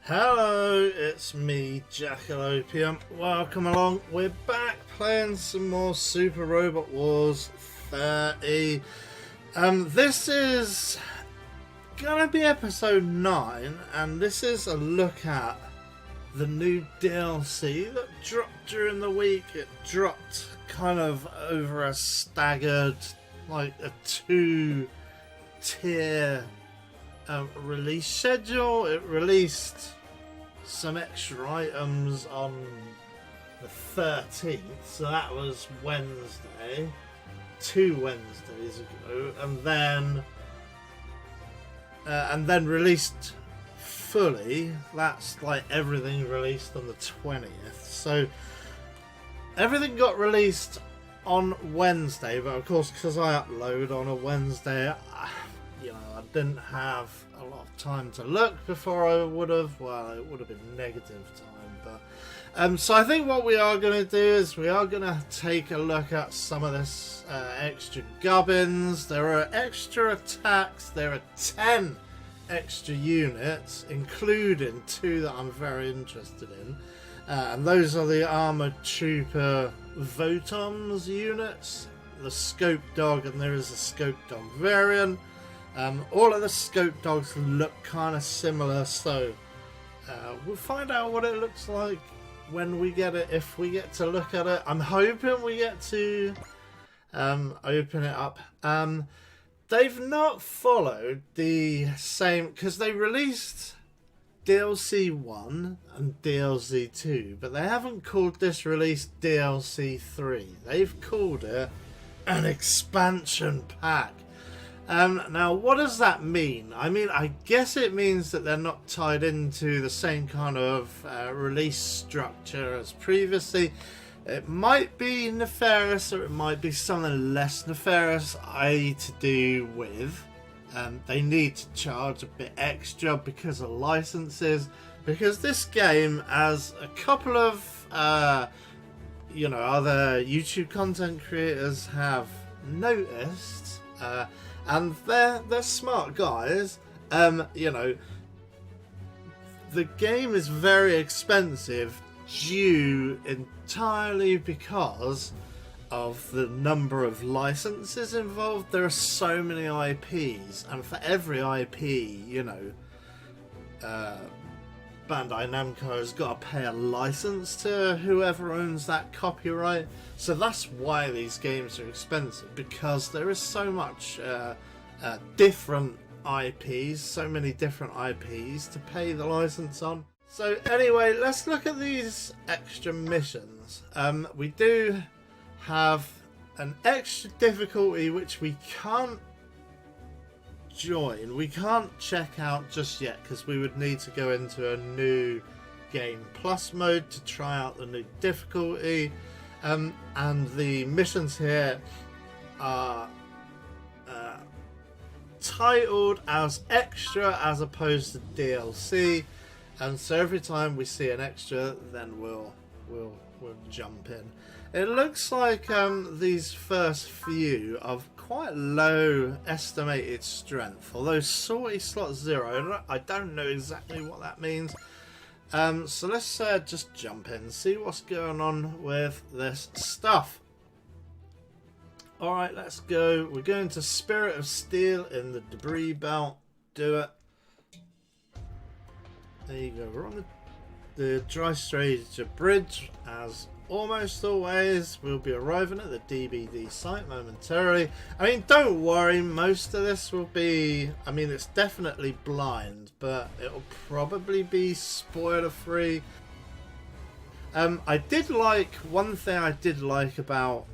Hello, it's me, Jack-a-Lopium. Welcome along. We're back playing some more Super Robot Wars 30. This is gonna be episode 9, and this is a look at the new DLC that dropped during the week. It dropped kind of over a staggered, like a 2-tier release schedule. It released some extra items on the 13th, so that was Wednesday, 2 Wednesdays ago, and then released fully. That's like everything released on the 20th. So everything got released on Wednesday, but of course, because I upload on a Wednesday, I didn't have a lot of time to look before I would have. Well, it would have been negative time, but so I think what we are going to do is we are going to take a look at some of this extra gubbins. There are extra attacks. There are 10 extra units, including 2 that I'm very interested in, and those are the Armored Trooper VOTOMS units, the Scope Dog, and there is a Scope Dog variant. All of the Scope Dogs look kind of similar, so we'll find out what it looks like when we get it, if we get to look at it. I'm hoping we get to open it up. They've not followed the same, because they released DLC 1 and DLC 2, but they haven't called this release DLC 3. They've called it an expansion pack. Now, what does that mean? I mean, I guess it means that they're not tied into the same kind of release structure as previously. It might be nefarious, or it might be something less nefarious, i.e. to do with they need to charge a bit extra because of licenses, because this game, as a couple of other YouTube content creators have noticed, and they're smart guys. The game is very expensive due entirely because of the number of licenses involved. There are so many IPs, and for every IP, Bandai Namco has got to pay a license to whoever owns that copyright. So that's why these games are expensive, because there is so much different IPs, so many different IPs to pay the license on. So anyway, let's look at these extra missions. We do have an extra difficulty which we can't join. We can't check out just yet, because we would need to go into a new game plus mode to try out the new difficulty. And the missions here are titled as extra as opposed to DLC, and so every time we see an extra, then we'll jump in. It looks like these first few of quite low estimated strength, although sortie slot 0, I don't know exactly what that means. So let's just jump in and see what's going on with this stuff. Alright, let's go. We're going to Spirit of Steel in the debris belt. Do it. There you go. We're on the Dry Stranger Bridge, as almost always. We'll be arriving at the DBD site momentarily. I mean, don't worry, most of this will be, it's definitely blind, but it'll probably be spoiler free. One thing I did like about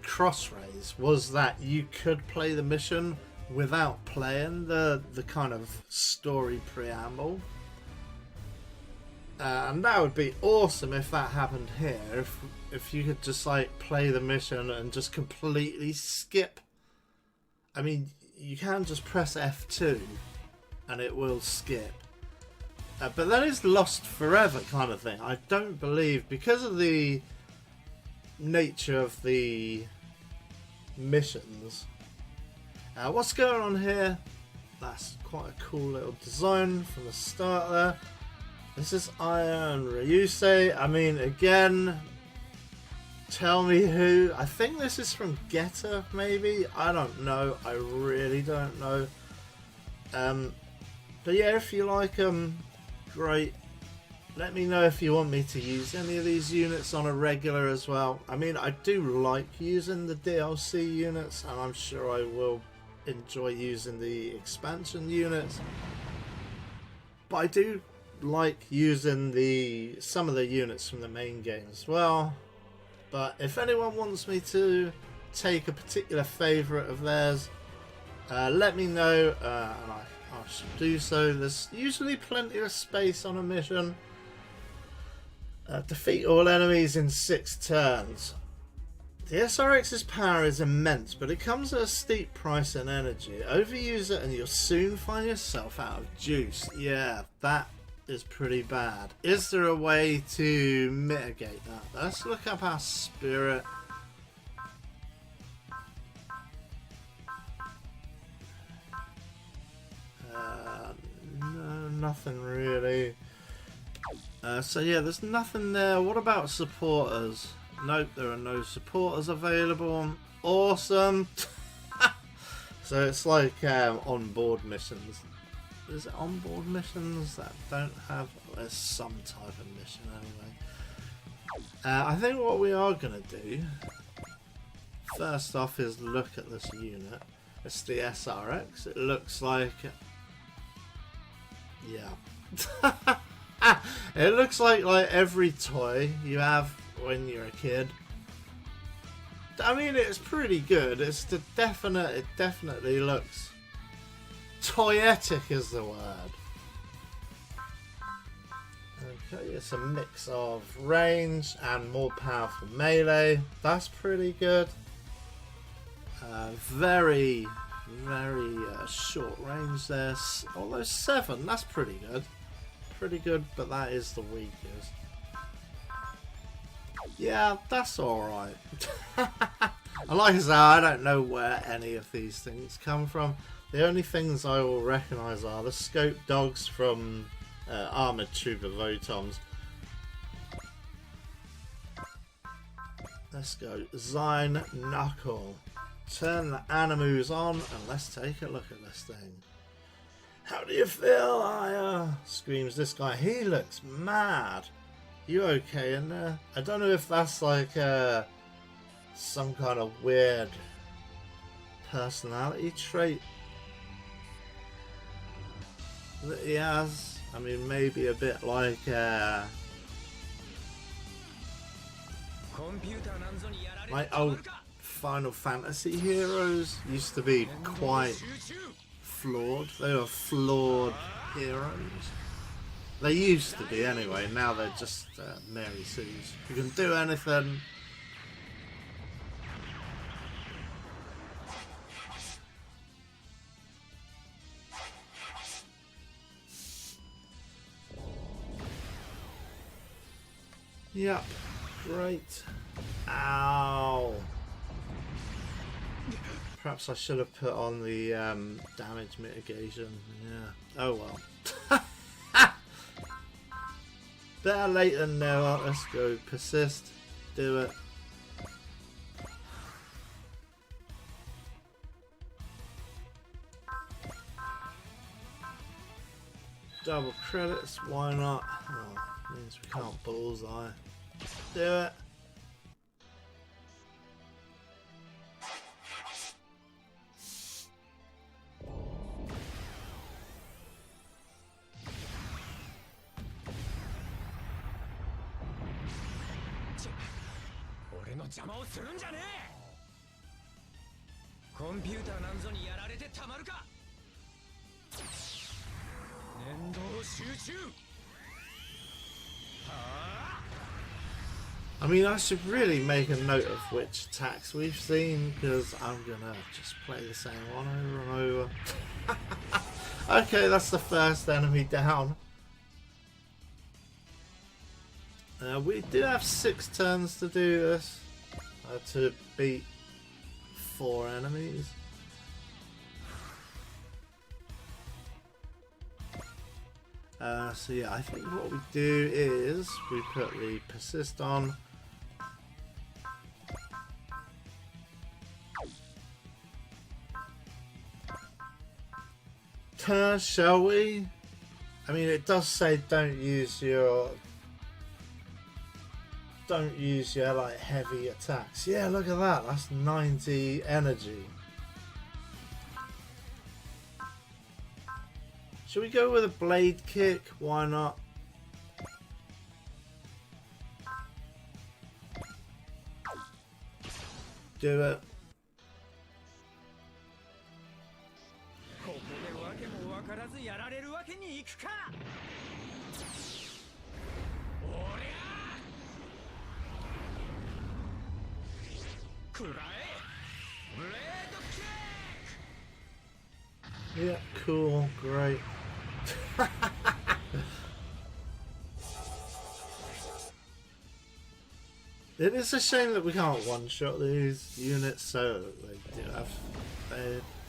Crossrays was that you could play the mission without playing the kind of story preamble. And that would be awesome if that happened here. If you could just play the mission and just completely skip. I mean, you can just press F2 and it will skip. But then it's lost forever kind of thing. I don't believe, because of the nature of the missions. What's going on here? That's quite a cool little design from the start there. This is Iron Ryusei. I mean, again, tell me who. I think this is from Getter, maybe. I don't know. I really don't know. But yeah, if you like them, great. Let me know if you want me to use any of these units on a regular as well. I mean, I do like using the DLC units, and I'm sure I will enjoy using the expansion units. But I do like using some of the units from the main game as well. But if anyone wants me to take a particular favourite of theirs, let me know, and I shall do so. There's usually plenty of space on a mission. Defeat all enemies in 6 turns. The Srx's power is immense, but it comes at a steep price in energy. Overuse it and you'll soon find yourself out of juice. Yeah, that is pretty bad. Is there a way to mitigate that? Let's look up our spirit. No, nothing really. So yeah, there's nothing there. What about supporters? Nope, there are no supporters available. Awesome. So it's like on-board missions. Is it on-board missions that don't have... There's some type of mission anyway. I think what we are going to do, first off, is look at this unit. It's the Srx. It looks like... Yeah. It looks like every toy you have when you're a kid. I mean, it's pretty good. It definitely looks toyetic is the word. Okay, it's a mix of range and more powerful melee. That's pretty good. Very short range there. Although 7, that's pretty good. Pretty good, but that is the weakest. Yeah, that's alright. And like I said, I don't know where any of these things come from. The only things I will recognise are the scope dogs from Armored Trooper VOTOMS. Let's go. Zine Knuckle. Turn the animus on and let's take a look at this thing. How do you feel, Aya? Screams this guy. He looks mad. You okay in there? I don't know if that's like some kind of weird personality trait that he has. I mean, maybe a bit like my old Final Fantasy heroes used to be quite flawed. They were flawed heroes. They used to be anyway. Now they're just Mary Sue's. You can do anything. Yep. Great. Ow. Perhaps I should have put on the damage mitigation. Yeah. Oh well. Better late than never. Let's go. Persist. Do it. Double credits. Why not? Oh, means we can't bullseye. Do it. I mean, I should really make a note of which attacks we've seen, because I'm gonna just play the same one over and over. Okay, that's the first enemy down. We do have 6 turns to do this, to beat 4 enemies. So yeah, I think what we do is we put the persist on. Shall we? I mean, it does say don't use your like heavy attacks. Yeah, look at that. That's 90 energy. Should we go with a blade kick? Why not? Do it. Yeah, cool, great. It is a shame that we can't one-shot these units, so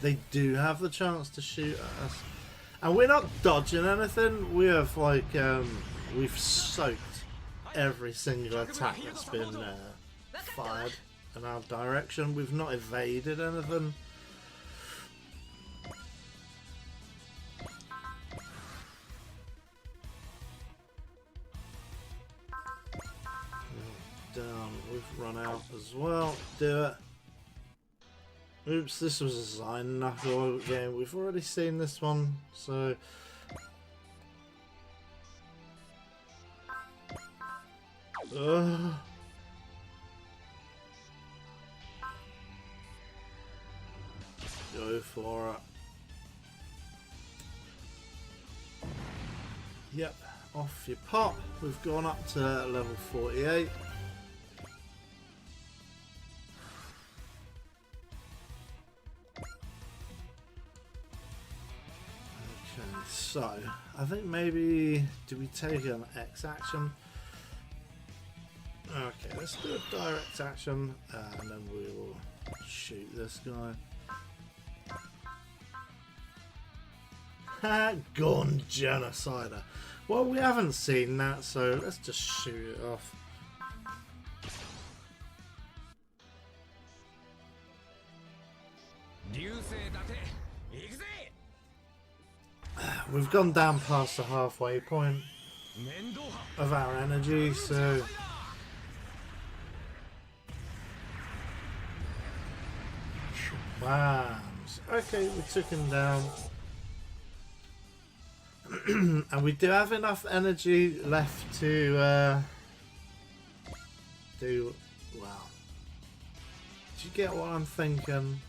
they do have the chance to shoot at us, and we're not dodging anything. We have like we've soaked every single attack that's been fired in our direction. We've not evaded anything. Down, we've run out as well. Do it. Oops, this was a Sign Knuckle game. We've already seen this one, so go for it. Yep, off you pop. We've gone up to level 48. So, I think maybe, do we take an X action? Okay, let's do a direct action, and then we will shoot this guy. Gone Genocider. Well, we haven't seen that, so let's just shoot it off. We've gone down past the halfway point of our energy, so bams. Okay, we took him down. And we do have enough energy left to do well. Do you get what I'm thinking?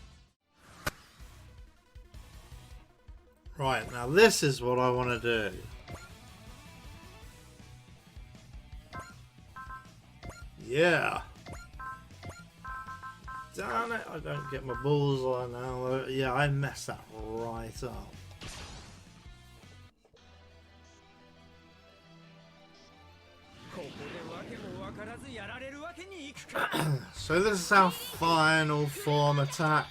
Right, now this is what I want to do. Yeah. Damn it, I don't get my bullseye now. Yeah, I messed that right up. So this is our final form attack.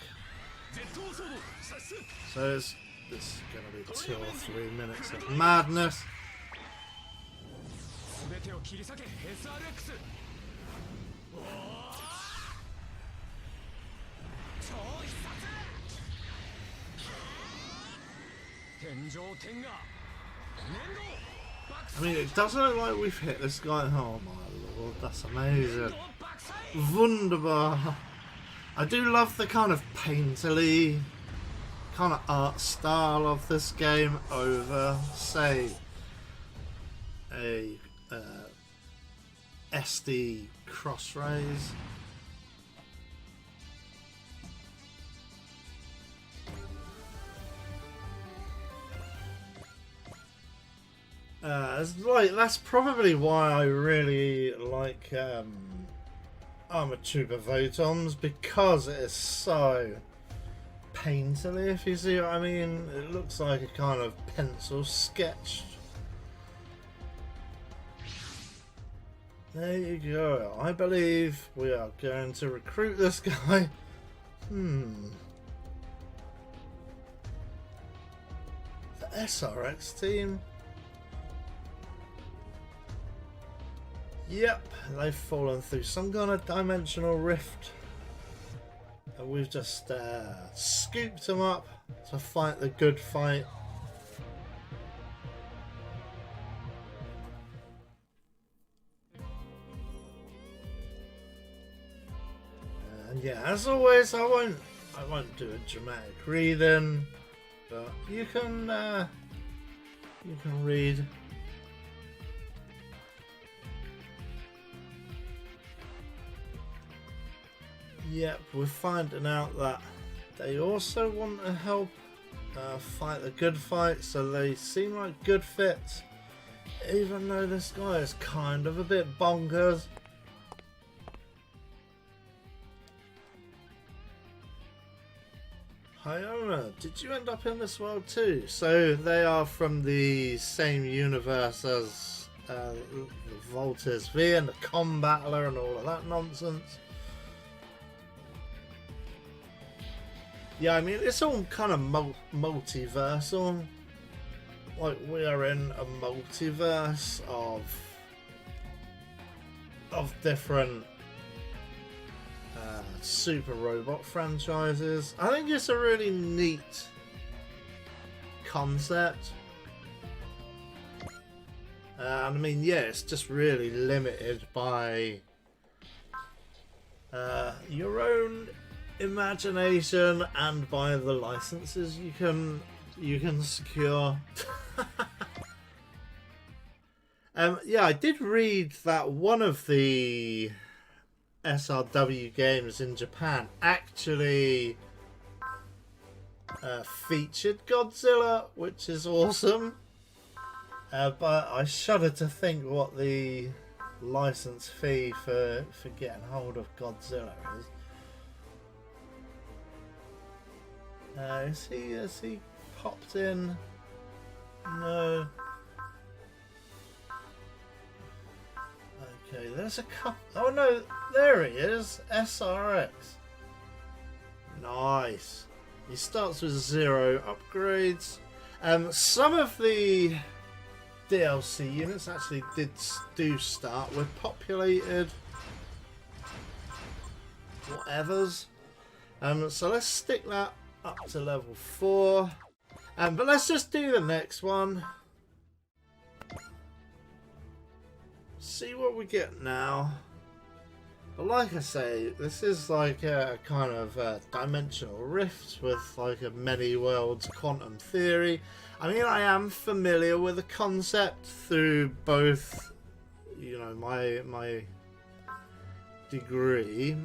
So this is going to be 2 or 3 minutes of madness. I mean, it doesn't look like we've hit this guy. Oh my lord, that's amazing. Wunderbar. I do love the kind of painterly kind of art style of this game over, say, a SD Crossrays. That's probably why I really like Armored Trooper VOTOMS, because it is so painterly, if you see what I mean. It looks like a kind of pencil sketched. There you go. I believe we are going to recruit this guy. The Srx team. Yep, they've fallen through some kind of dimensional rift. And we've just scooped them up to fight the good fight. And yeah, as always, I won't do a dramatic reading, but you can read. Yep, we're finding out that they also want to help fight the good fight, so they seem like good fits, even though this guy is kind of a bit bonkers. Hyona, did you end up in this world too? So they are from the same universe as the VOTOMS V and the Combattler and all of that nonsense. Yeah, I mean, it's all kind of multiversal. Like, we are in a multiverse of different super robot franchises. I think it's a really neat concept. I mean, yeah, it's just really limited by your own imagination and by the licenses you can secure. Yeah, I did read that one of the SRW games in Japan actually featured Godzilla, which is awesome. But I shudder to think what the license fee for getting hold of Godzilla is. Is he popped in? No. Okay, there's a couple. Oh no, there he is. Srx. Nice. He starts with 0 upgrades. Some of the DLC units actually do start with populated whatevers. So let's stick that up to level 4. But let's just do the next one. See what we get now. But like I say, this is like a kind of dimensional rift with like a many worlds quantum theory. I mean, I am familiar with the concept through both, you know, my degree,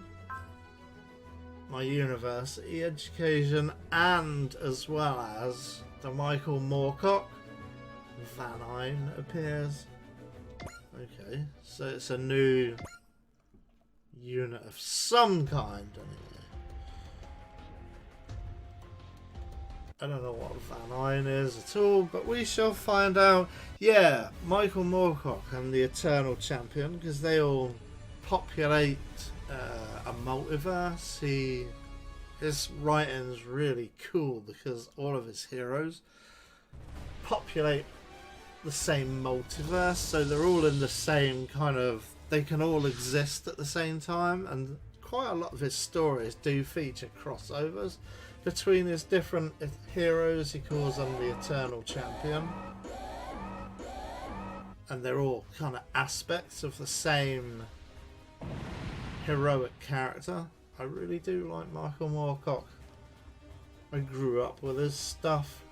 my university education, and as well as the Michael Moorcock. Vanine appears. Okay, so it's a new unit of some kind anyway. I don't know what Vanine is at all, but we shall find out. Yeah, Michael Moorcock and the Eternal Champion, because they all populate a multiverse. His writing is really cool because all of his heroes populate the same multiverse, so they're all in the same kind of, they can all exist at the same time, and quite a lot of his stories do feature crossovers between his different heroes. He calls them the Eternal Champion, and they're all kind of aspects of the same heroic character. I really do like Michael Moorcock. I grew up with his stuff.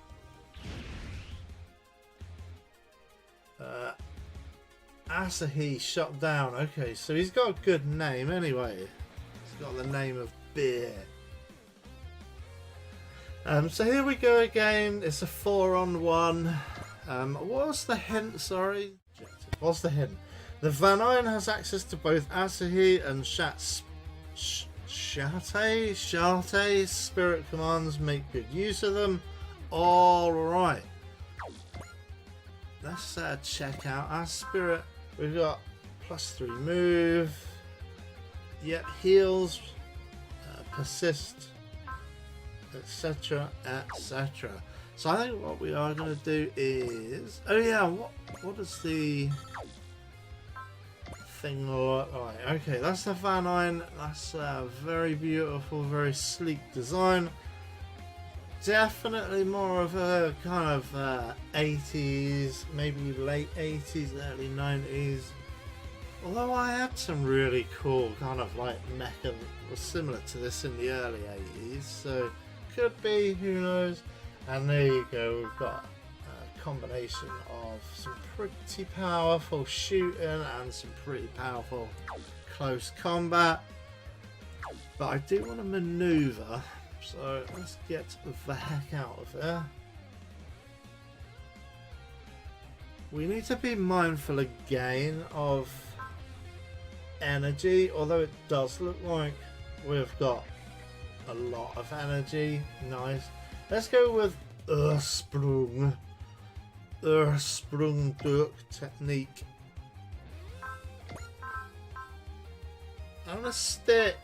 Asahi shut down. Okay, so he's got a good name anyway. He's got the name of Beer. So here we go again. It's a 4-on-1. What's the hint? Sorry. What's the hint? The Vanine has access to both Asahi and Shate spirit commands. Make good use of them. Alright. Let's check out our spirit. We've got +3 move. Yep, heals, persist, etc, etc. So I think what we are going to do is, oh yeah, what does the thing look like? Okay, that's the Van. That's a very beautiful, very sleek design. Definitely more of a kind of 80s, maybe late 80s, early 90s. Although I had some really cool kind of like mecha that was similar to this in the early 80s, so could be, who knows. And there you go, we've got a combination of some pretty powerful shooting and some pretty powerful close combat. But I do want to maneuver, so let's get the heck out of here. We need to be mindful again of energy, although it does look like we've got a lot of energy. Nice. Let's go with Ursprung Duck technique. I'm gonna stick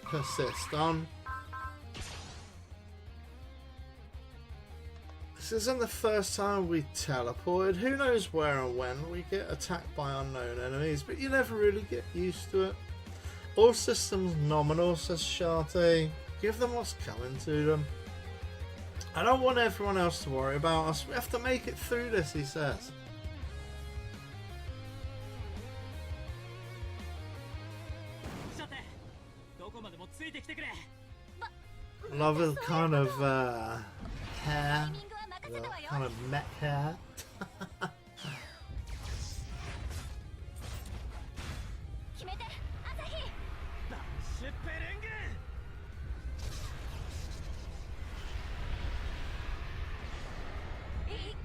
persist on. This isn't the first time we teleported. Who knows where and when we get attacked by unknown enemies, but you never really get used to it. All systems nominal, says Sharte. Give them what's coming to them. I don't want everyone else to worry about us. We have to make it through this, he says. Love his kind of hair. The kind of mech hair.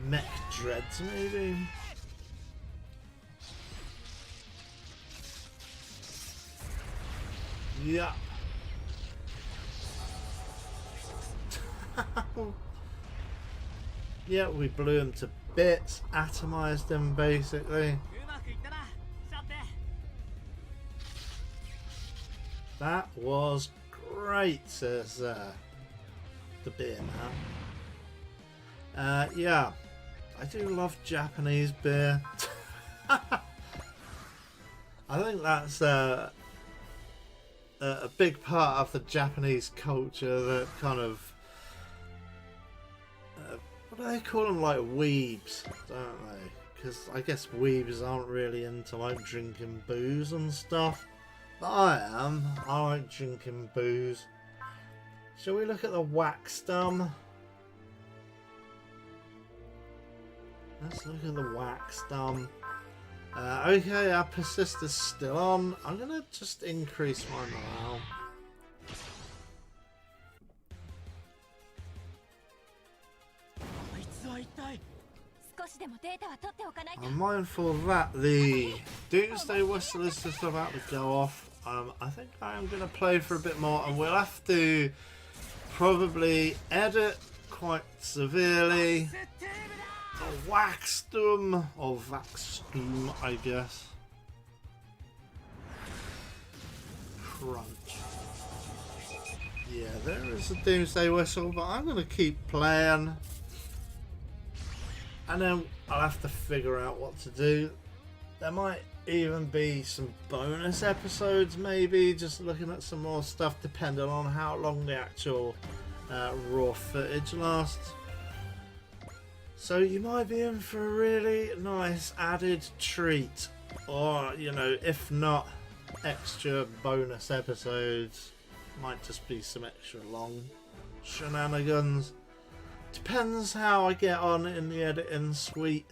Mech dreads, maybe. Yeah. Yeah, we blew him to bits, atomized him basically. That was great, says the beer man. Yeah, I do love Japanese beer. I think that's a big part of the Japanese culture, that kind of what do they call them, like weebs, don't they? Because I guess weebs aren't really into like drinking booze and stuff, but I am. I like drinking booze. Shall we look at the wax dum? Let's look at the wax dum. Okay, our persist is still on. I'm gonna just increase my morale. I'm mindful that the Doomsday Whistle is just about to go off. I think I am going to play for a bit more, and we'll have to probably edit quite severely. The Waxdom, or Vaxdom, I guess. Crunch. Yeah, there is a Doomsday Whistle, but I'm going to keep playing. And then I'll have to figure out what to do. There might even be some bonus episodes, maybe, just looking at some more stuff, depending on how long the actual raw footage lasts. So you might be in for a really nice added treat. Or, you know, if not extra bonus episodes, might just be some extra long shenanigans. Depends how I get on in the editing suite.